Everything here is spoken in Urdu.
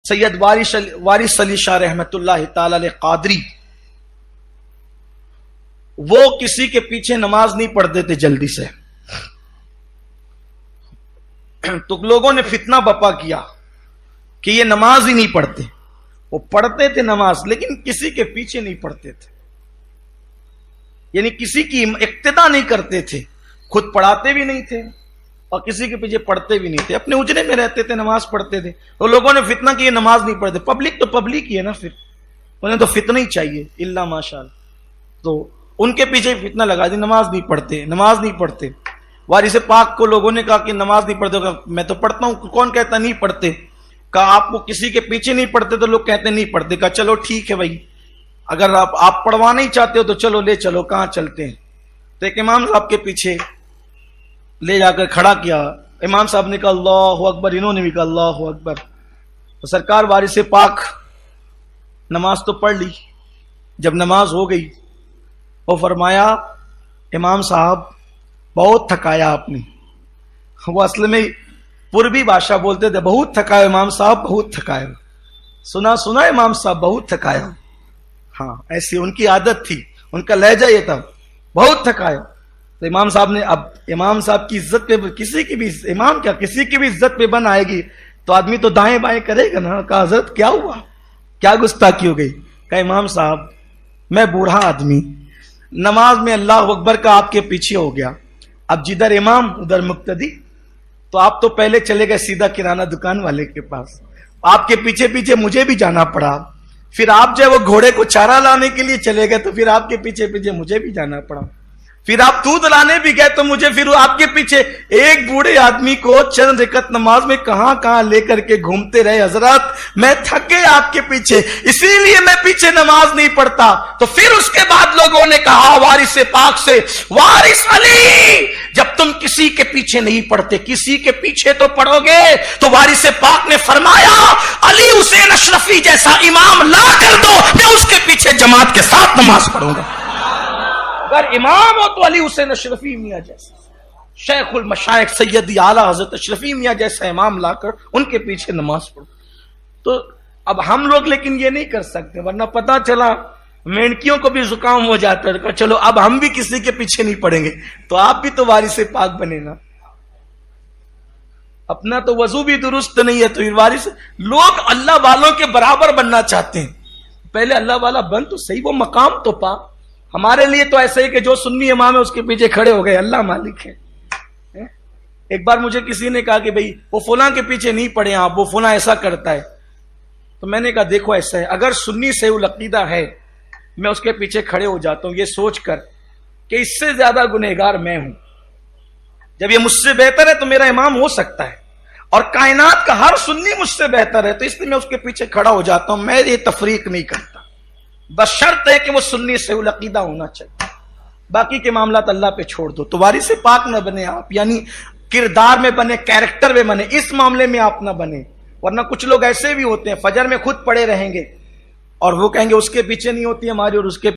سید وارث علی شاہ رحمت اللہ تعالی علیہ قادری، وہ کسی کے پیچھے نماز نہیں پڑھتے تھے جلدی سے. تو لوگوں نے فتنہ بپا کیا کہ یہ نماز ہی نہیں پڑھتے. وہ پڑھتے تھے نماز لیکن کسی کے پیچھے نہیں پڑھتے تھے، یعنی کسی کی اقتدا نہیں کرتے تھے، خود پڑھاتے بھی نہیں تھے اور کسی کے پیچھے پڑھتے بھی نہیں تھے، اپنے اجرے میں رہتے تھے، نماز پڑھتے تھے. تو لوگوں نے فتنہ کی یہ نماز نہیں پڑھتے. پبلک تو پبلک ہی ہے نا، پھر انہیں تو فتنہ ہی چاہیے الا ماشاءاللہ. تو ان کے پیچھے فتنہ لگا دی، نماز نہیں پڑھتے، نماز نہیں پڑھتے. وارث پاک کو لوگوں نے کہا کہ نماز نہیں پڑھتے. میں تو پڑھتا ہوں. کون کہتا نہیں پڑھتے؟ کہا آپ کو کسی کے پیچھے نہیں پڑھتے تو لوگ کہتے نہیں پڑھتے. کہا چلو ٹھیک ہے بھائی، اگر آپ پڑھوانا ہی چاہتے ہو تو چلو لے چلو، کہاں چلتے ہیں. تو ایک امام صاحب کے پیچھے لے جا کر کھڑا کیا. امام صاحب نے کہا اللہ اکبر، انہوں نے بھی کہا اللہ اکبر. تو سرکار وارث پاک نماز تو پڑھ لی. جب نماز ہو گئی وہ فرمایا امام صاحب بہت تھکایا آپ نے. وہ اصل میں پوربی بھاشا بولتے تھے، بہت تھکایا امام صاحب، بہت تھکایا. سنا امام صاحب بہت تھکایا. ہاں ایسی ان کی عادت تھی، ان کا لہجہ یہ تھا، بہت تھکایا. تو امام صاحب نے، اب امام صاحب کی عزت پہ کسی کی بھی، امام کیا کسی کی بھی عزت پہ بن آئے گی تو آدمی تو دائیں بائیں کرے گا نا. کہا حضرت کیا ہوا، کیا گستاخی ہو گئی؟ کہا امام صاحب میں بوڑھا آدمی، نماز میں اللہ اکبر کا آپ کے پیچھے ہو گیا. اب جدھر امام ادھر مقتدی، تو آپ تو پہلے چلے گئے سیدھا کرانہ دکان والے کے پاس، آپ کے پیچھے پیچھے مجھے بھی جانا پڑا. پھر آپ جو ہے وہ گھوڑے کو چارہ لانے کے لیے چلے گئے تو پھر آپ کے پیچھے پیچھے مجھے بھی جانا پڑا. پھر آپ دودھ لانے بھی گئے تو مجھے پھر آپ کے پیچھے. ایک بوڑھے آدمی کو چند رکعت نماز میں کہاں کہاں لے کر کے گھومتے رہے. حضرات میں تھک گئے آپ کے پیچھے، اسی لیے میں پیچھے نماز نہیں پڑھتا. تو پھر اس کے بعد لوگوں نے کہا وارث پاک سے، وارث علی جب تم کسی کے پیچھے نہیں پڑھتے کسی کے پیچھے تو پڑھو گے. تو وارث پاک نے فرمایا علی حسین اشرفی جیسا امام لا کر دو، میں اس کے پیچھے جماعت کے ساتھ نماز پڑھوں گا. اگر امام ہو تو علی حسین اشرفی میاں جیسا، شیخ المشائخ سیدی اعلی حضرت اشرفی میاں جیسا امام لا کر ان کے پیچھے نماز پڑھو. تو اب ہم لوگ لیکن یہ نہیں کر سکتے، ورنہ پتا چلا مینکیوں کو بھی زکام ہو جاتا ہے. چلو اب ہم بھی کسی کے پیچھے نہیں پڑیں گے تو آپ بھی تو وارث پاک بنے نا. اپنا تو وضو بھی درست نہیں ہے تو وارث. لوگ اللہ والوں کے برابر بننا چاہتے ہیں، پہلے اللہ والا بن تو صحیح، وہ مقام تو پا. ہمارے لیے تو ایسے ہی کہ جو سنی امام ہے اس کے پیچھے کھڑے ہو گئے، اللہ مالک ہے. ایک بار مجھے کسی نے کہا کہ بھئی وہ فلاں کے پیچھے نہیں پڑے آپ، وہ فلاں ایسا کرتا ہے. تو میں نے کہا دیکھو ایسا ہے، اگر سنی سے العقیدہ ہے میں اس کے پیچھے کھڑے ہو جاتا ہوں یہ سوچ کر کہ اس سے زیادہ گنہگار میں ہوں. جب یہ مجھ سے بہتر ہے تو میرا امام ہو سکتا ہے، اور کائنات کا ہر سنی مجھ سے بہتر ہے تو اس لیے میں اس کے پیچھے کھڑا ہو جاتا ہوں. میں یہ تفریق نہیں کرتا، بس شرط ہے کہ وہ سنی سے العقیدہ ہونا چاہیے، باقی کے معاملات اللہ پہ چھوڑ دو. تو وارث پاک نہ بنے آپ، یعنی کردار میں بنے، کیریکٹر میں بنے، اس معاملے میں آپ نہ بنے. ورنہ کچھ لوگ ایسے بھی ہوتے ہیں فجر میں خود پڑے رہیں گے اور وہ کہیں گے اس کے پیچھے نہیں ہوتی ہماری اور اس کے